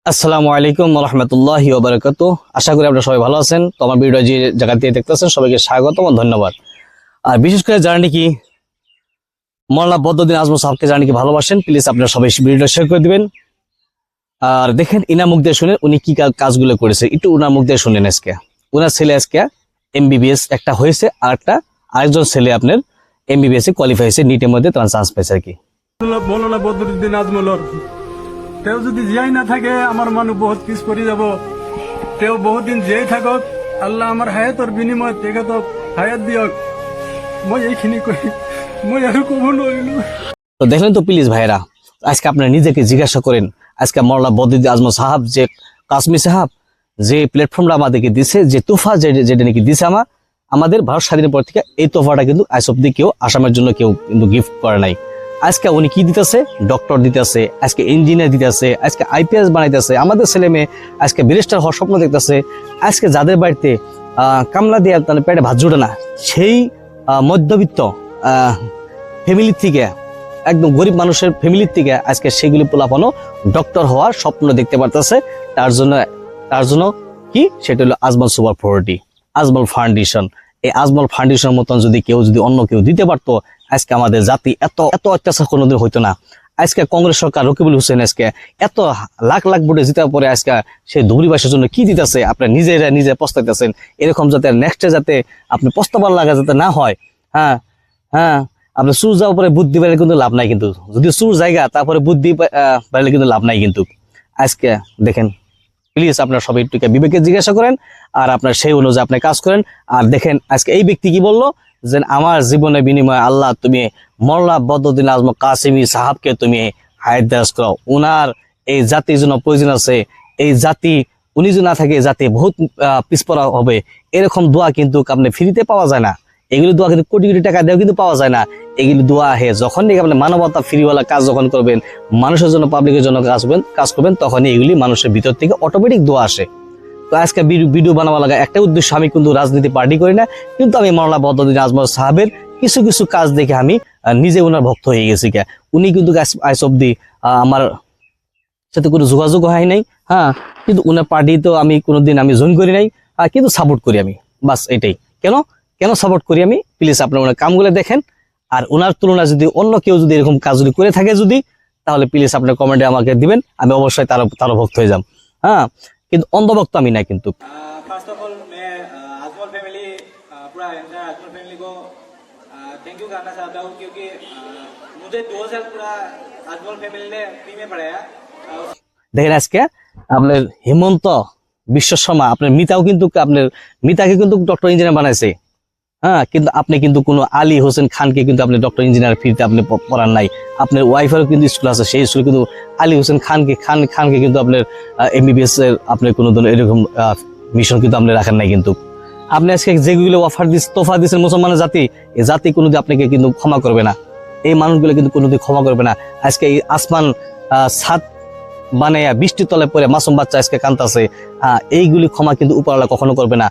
আসসালামু আলাইকুম রহমতুল্লাহি ওয়া বারাকাতুহু। আশা করি আপনারা সবাই ভালো আছেন। তো আমার ভিডিও যে জায়গা দিয়ে দেখতেছেন সবাইকে স্বাগতম ও ধন্যবাদ। আর বিশেষ করে যারা নাকি মাওলানা বদরুদ্দীন আজমল সাহেবকে যারা নাকি ভালোবাসেন, প্লিজ আপনারা সবাই ভিডিওটা শেয়ার করে দিবেন। আর দেখেন ইনা মুখ দিয়ে শুনেন উনি কি কাজগুলো করেছে, একটু উনার মুখ দিয়ে শুনেন। আজকে উনার ছেলে আজকে এমবিবিএস একটা হয়েছে, আর আরেকজন ছেলে আপনার এমবিবিএস এ কোয়ালিফাই হয়েছে, নিটের মধ্যে চান্স পেয়েছে আর কি। মৌলানা বদরুদ্দীন আজমলর তেও যদি জিয়াই না থাকে আমার মানুষ বহুত পিছ পড়ি যাব। তেও বহুত দিন জিয়াই থাকক, আল্লাহ আমার হায়াতর বিনিময় তেকে তো হায়াত দিয়ক। মই এইখিনি কই মই আর কব নইলো। তো দেখলেন তো প্লিজ ভাইরা, আজকে আপনারা নিজেকে জিজ্ঞাসা করেন, আজকে মাওলানা বদরুদ্দীন আজমল সাহাব যে কাশ্মীর সাহাব যে প্ল্যাটফর্মটা আমাদেরকে দিছে, যে তোফা যেটা নাকি দিছে আমাদের ভারত স্বাধীনের পর থেকে, এই তোফাটা কিন্তু আজ অব্দি কেউ আসামের জন্য কেউ কিন্তু গিফট করে নাই। আজকে উনি কি দিতেছে, ডক্টর দিতেছে, আজকে ইঞ্জিনিয়ার দিতেছে, আজকে আইপিএস বানাইতেছে, আমাদের ছেলে মেয়ে আজকে ব্যারিস্টার হওয়ার স্বপ্ন দেখতেছে। আজকে যাদের বাড়িতে কামলা দিয়ে তাহলে পেটে ভাত জুটে না, সেই মধ্যবিত্ত ফ্যামিলির থেকে, একদম গরিব মানুষের ফ্যামিলির থেকে আজকে সেগুলি পোলাপানো ডক্টর হওয়ার স্বপ্ন দেখতে পারতেছে। তার জন্য কি, সেটা হলো Ajmal super property, Ajmal foundation. এই আজমল ফাউন্ডেশনের মতন যদি অন্য কেউ দিতে পারতো, আজকে আমাদের জাতি এত অত্যাচার কোনোদিন হইতো না। আজকে কংগ্রেস সরকার রকিবুল হোসেন আজকে এত লাখ লাখ ভোটে জিতার পরে আজকে সেই ধুবড়িবাসীর জন্য কি দিতেছে, আপনার নিজে পস্তাইতেছেন। এরকম যাতে নেক্সটে যাতে আপনি পস্তাবার লাগা যাতে না হয়। হ্যাঁ, আপনি সুর যাওয়ার পরে বুদ্ধি পাইলে কিন্তু লাভ নাই, কিন্তু যদি সুর জায়গা তারপরে বুদ্ধি পাইলে কিন্তু লাভ নাই। কিন্তু আজকে দেখেন প্লিজ আপনার সবাই একটু বিবেকে জিজ্ঞাসা করেন, আর আপনার সেই অনুযায়ী আপনি কাজ করেন। আর দেখেন আজকে এই ব্যক্তি কি বললো, যে আমার জীবনের বিনিময়ে আল্লাহ তুমি মাওলানা বদরুদ্দীন আজমল কাসেমি সাহাবকে তুমি হায়াত দারাজ করো। উনার এই জাতির জন্য প্রয়োজন আছে, এই জাতি উনি যদি না থাকে জাতি বহুত পিছপড়া হবে। এরকম দোয়া কিন্তু আপনি ফ্রিতে পাওয়া যায় না, এগুলি দোয়া কিন্তু কোটি কোটি টাকা দিয়েও কিন্তু পাওয়া যায় না। এগুলি দোয়া আহে যখন আপনি মানবতা ফ্রিওয়ালা কাজ যখন করবেন, মানুষের জন্য পাবলিকের জন্য কাজ করবেন, তখনই এগুলি মানুষের ভিতর থেকে অটোমেটিক দোয়া আসে। তো আজকে ভিডিও বানাবা লাগা একটা উদ্দেশ্য, আমি কিন্তু রাজনীতি পার্টি করি না, কিন্তু আমি মাওলানা বদরুদ্দীন আজমল সাহাবের কিছু কাজ দেখে আমি নিজে ওনার ভক্ত হয়ে গেছি। উনি কিন্তু আজ অব্দি আমার সাথে কোনো যোগাযোগ হয় নাই, কিন্তু উনার পার্টি তো আমি কোনোদিন জয়েন করি নাই, কিন্তু সাপোর্ট করি আমি, বাস এটাই। কেন সাপোর্ট করি আমি, প্লিজ আপনার ওনার কামগুলো দেখেন। আর ওনার তুলনায় যদি অন্য কেউ যদি এরকম কাজ যদি করে থাকে তাহলে প্লিজ আপনার কমেন্টে আমাকে দিবেন, আমি অবশ্যই তারও ভক্ত হয়ে যাব। কিন্তু অন্ধভক্ত আমি না কিন্তু। फर्स्ट ऑफ ऑल मैं आजमल फैमिली पूरा एंटायर आजमल फैमिली को थैंक यू करना चाहता हूँ, क्योंकि मुझे 2 साल पूरा आजमल फैमिली ने फ्री में पढ़ाया। দেখেন আজকে আপনার হেমন্ত বিশ্ব শর্মা, আপনার মিতাকে কিন্তু ডক্টর ইঞ্জিনিয়ার বানাইছে। কিন্তু আপনি কিন্তু কোনো আলী হোসেন খানকে কিন্তু আপনি ডক্টর ইঞ্জিনিয়ার ফ্রিতে আপনি পড়ান নাই। আপনার ওয়াইফেরও কিন্তু স্কুল আছে, সেই স্কুলে কিন্তু আলী হোসেন খানকে কিন্তু আপনার এমবিবিএস এর আপনার কোনো ধরনের এরকম মিশন কিন্তু আপনি রাখেন নাই। কিন্তু আপনি আজকে যেগুলো তোফা দিচ্ছেন মুসলমানের জাতি, এই জাতি কোনোদিন আপনাকে কিন্তু ক্ষমা করবে না, এই মানুষগুলো কিন্তু কোনোদিন ক্ষমা করবে না। আজকে এই আসমান ছাদ বানাইয়া বৃষ্টির তলে পরে মাসুম বাচ্চা আজকে কান্তাছে, এইগুলি ক্ষমা কিন্তু উপরওয়ালা কখনো করবে না।